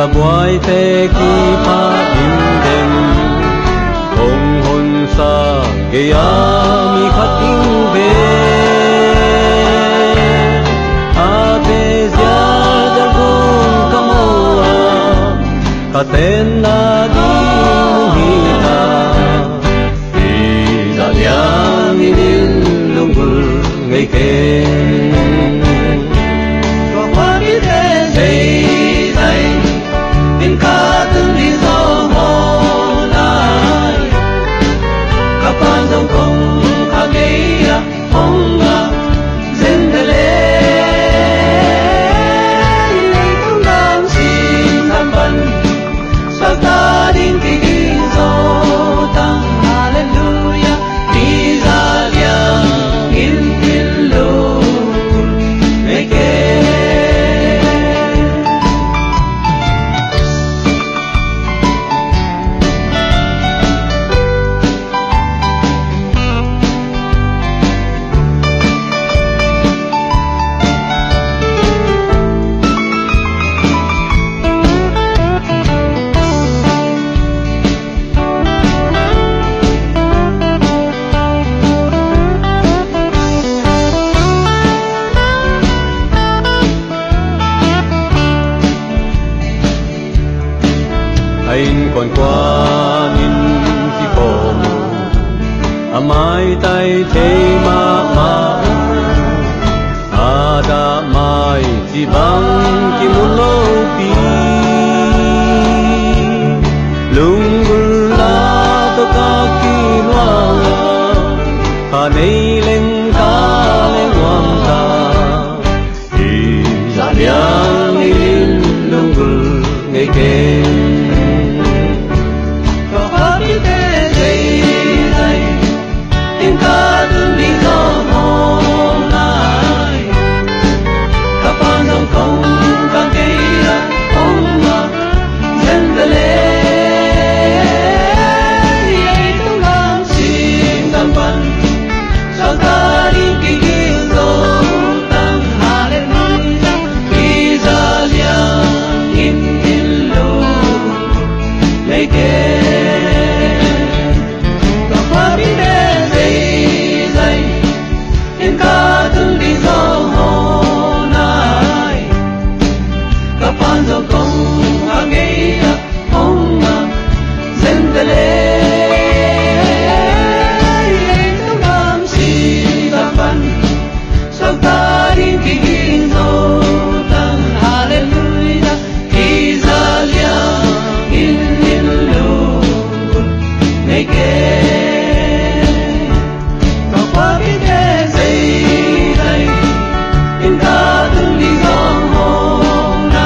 tập quay thế khi phá im đêm hồng hồn xa kia mi khát tiếng về a thế giờ đã cùng kamoa ka tên na đi hita đi ra yang in lungul ngay kề in ka từng đi gió mồ lại kapan dòng không ka gaya hong a zendele không đang xin tham bận sa ta din ki gió ta hallelujah đi ra liang in lo make anh còn qua in khi khổ mai tay thế mà Ibang kimulopi Lunggul na to kakinwanga Hanaileng kaleng wangta Izaliang ilin lunggul ngay ken Kapapite say say Tingkadung di zomonay Kapandong kong kagaya Oma Sendale Itulang singkampan Sa karing kikildo Tang haleluya Izaliang inilo Leke Kapapite say say Tingkadung di zomonay Kapandong kong kagaya Oma Sendale Itulang singkampan Sa karing kikildo Tang haleluya Izaliang inilo Leke Kapapite say say Tingkadung di zomonay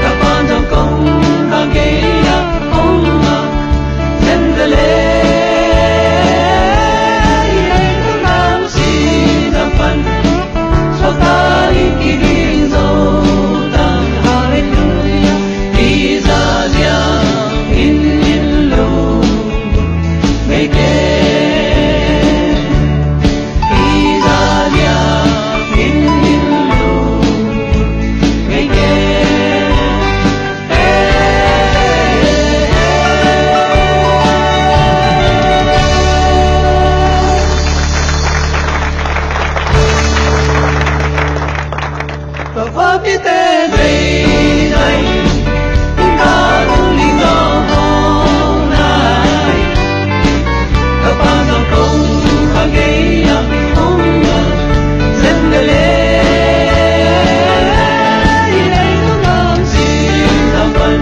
Kapandong kong kagaya Oma Sendale Itulang singkampan Sa karing kikildo Tang haleluya Izaliang inilo Leke Izaliang inilo Leke Kapapite say say Tingkadung di zomonay Kapandong kong kagaya Oma Sendale Itulang singkampan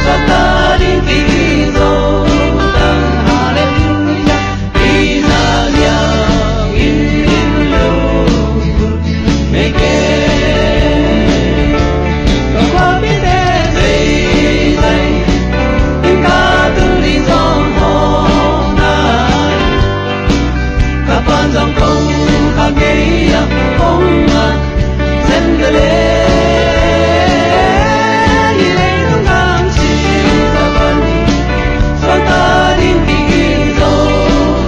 Sa karing kikildo Tang haleluya Izaliang inilo Leke Kapapite say say Tingkadung di zomonay Kapandong kong kagaya Oma Sendale Itulang singkampan Sa karing kikildo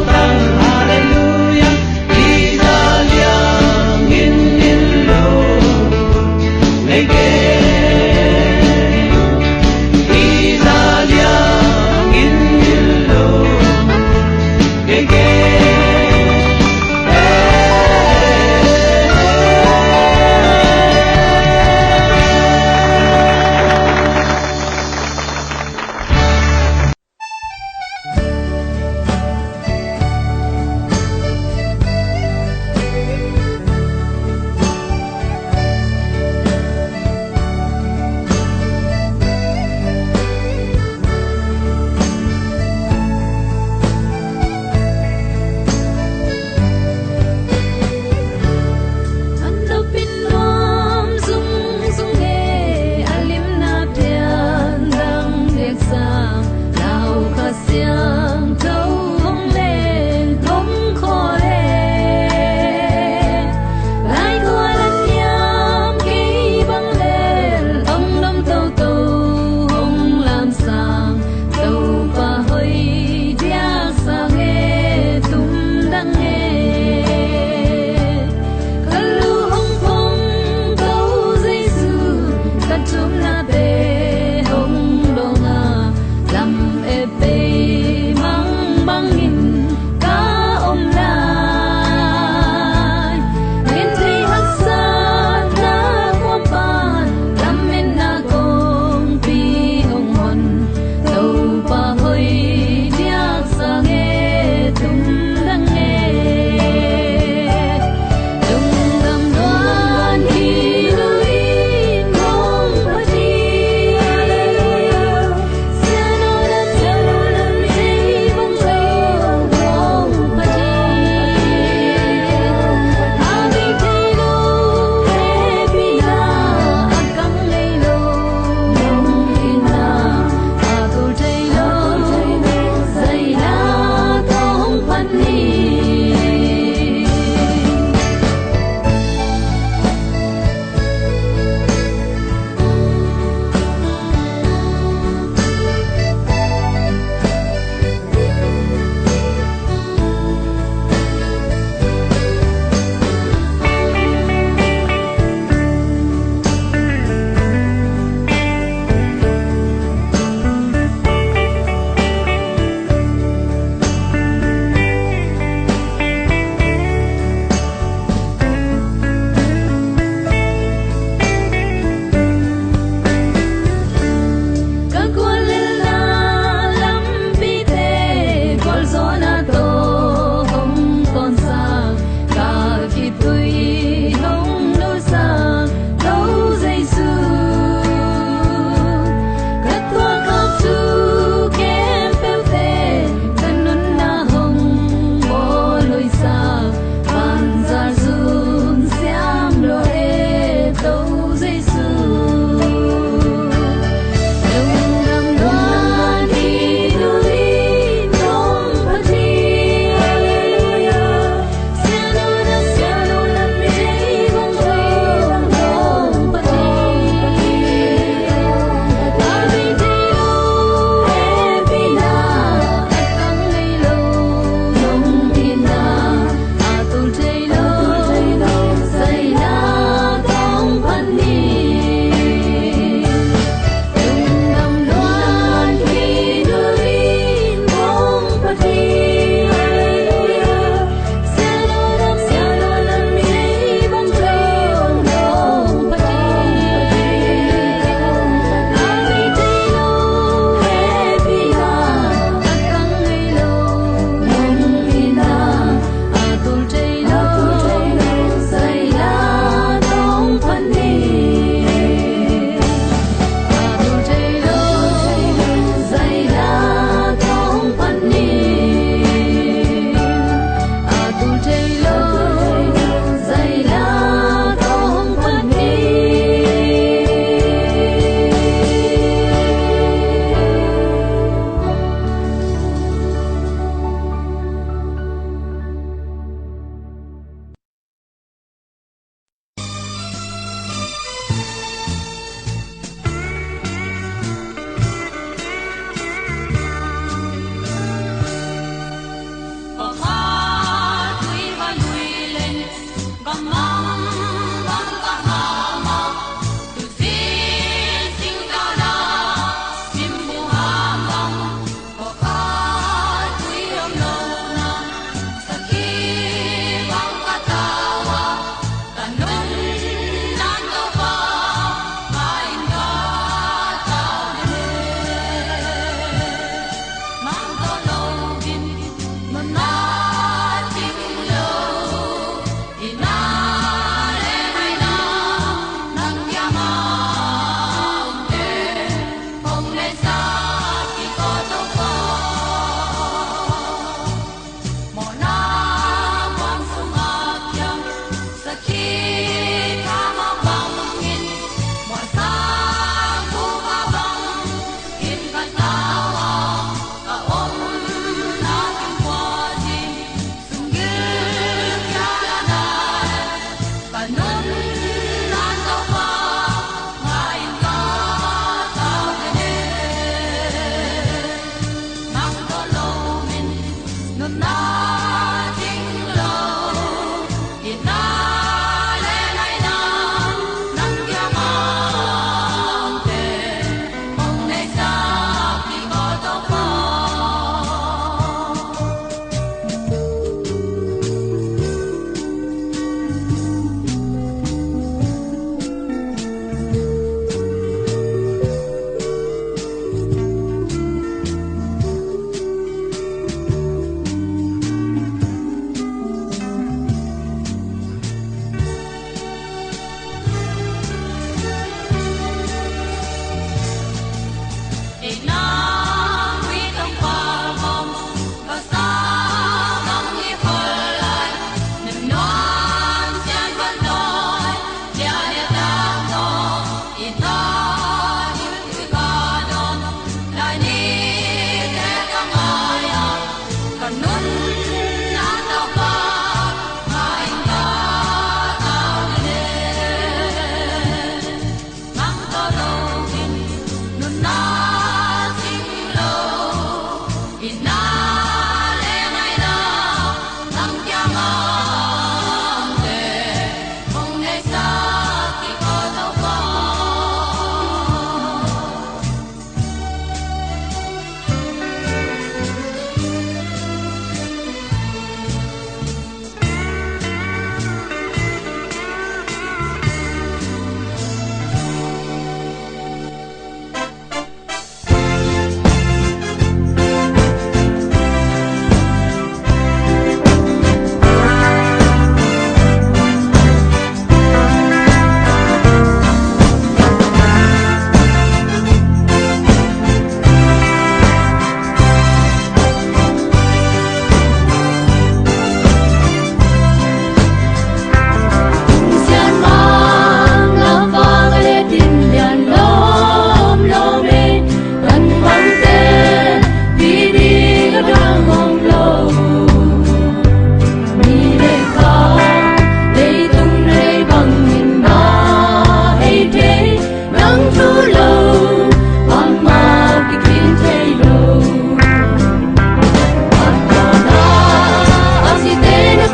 Tang haleluya Izaliang inilo Leke Izaliang inilo Leke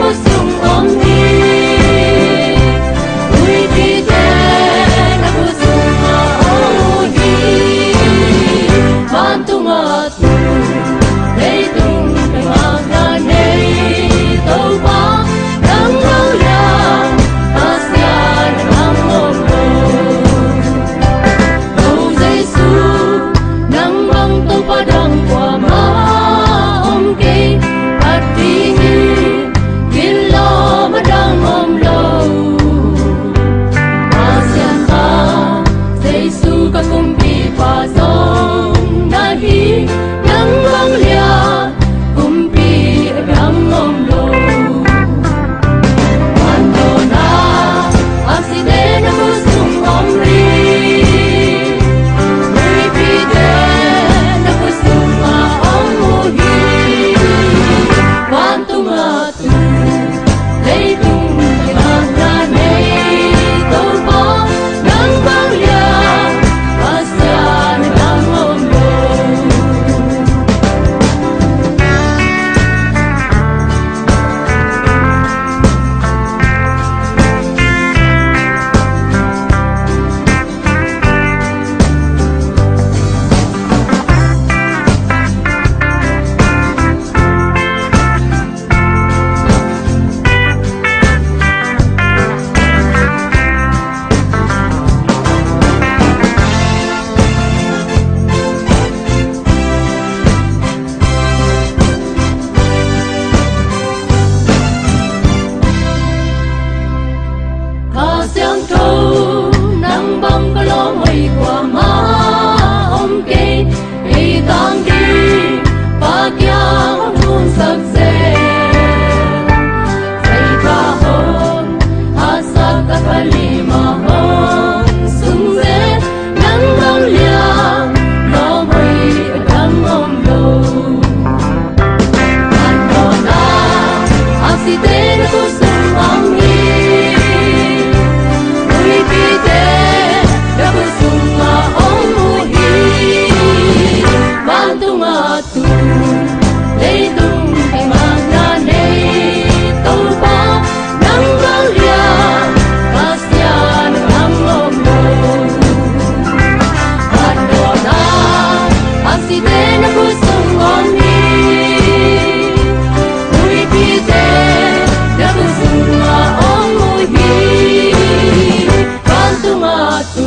pusong omni ui pite na pusong maohi bantung atu leitung pengaganay tau ba nang mauya asyan ang omlo tau Jesu nang bang tau padang kwa maom kay at tingin gila madang omlo asyan ka Jesu ka kumpi pasong nahi nang bang liya kumpi adang omlo Mando na akside na pusong omri Ripide na pusong maomuhi Bantung atu leitung pengaganay tau ba nang banglia asyan ang omlo Kasyang trâu nang băng có ló mây qua má om kê y tang đi ba kia không luôn sắc xe say ca hôn asa ka kalima hôn sung xe nang băng liang ló mây đam om lo Andona akside na kusong amni Ripite na pusong maomuhi Bantung atu leitung pengaganay tau ba nang banglia asyan ang omlo Andona akside na pusong omni Ripite na pusong maomuhi Bantung atu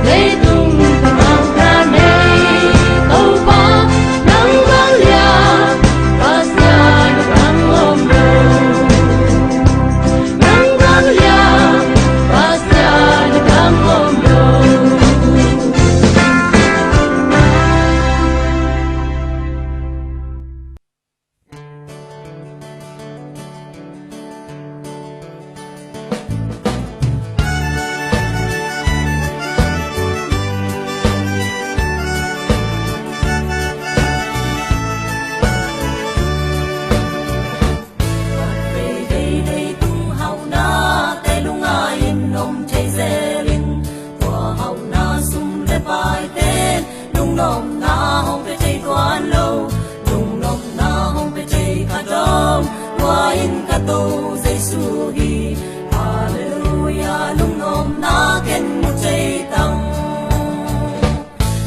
leitung pengaganay tau ba nang banglia asyan ang omlo Nang banglia asyan ang omlo Đây tung hậu na tê lung ain nom chê zelin tua hậu na sum le pai tên lung nom na hong pe chê tuan lâu lung nom na hong pe chê ka dom tua in ka tu Jesu hi Hallelujah lung nom na ken mu chê tang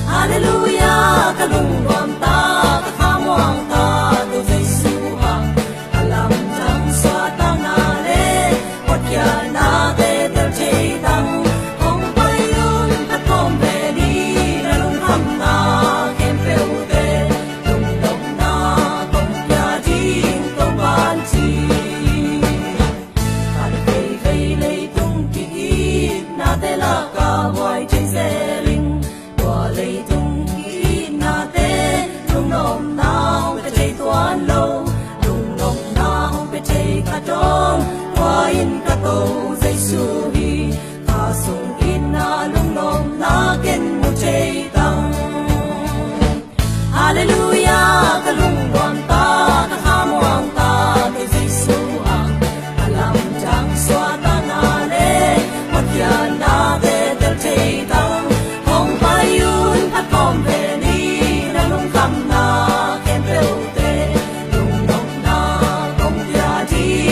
Hallelujah ka lung nom ta ka khamwang ta tu Jesu ha alam jang sa tang na le pot ya na te tel chê tang hong pai yun ka kom pe ni na lung kham na kem pe u te lung nom na kom ya jing to ban chi Hãy subscribe cho kênh Ghiền Mì Gõ Để không bỏ lỡ những Hallelujah, kalung buang ta, kahamuang ta, kay Jesu ang alam jang swata na le, matyan na del chay tang, hong payun at kompeni, nalung kam na, kempe ute, lung nong na, kong tiadi,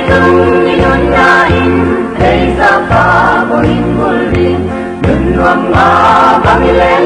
tung inunyain, Desa pa borin bulin, Nunwang nga bangile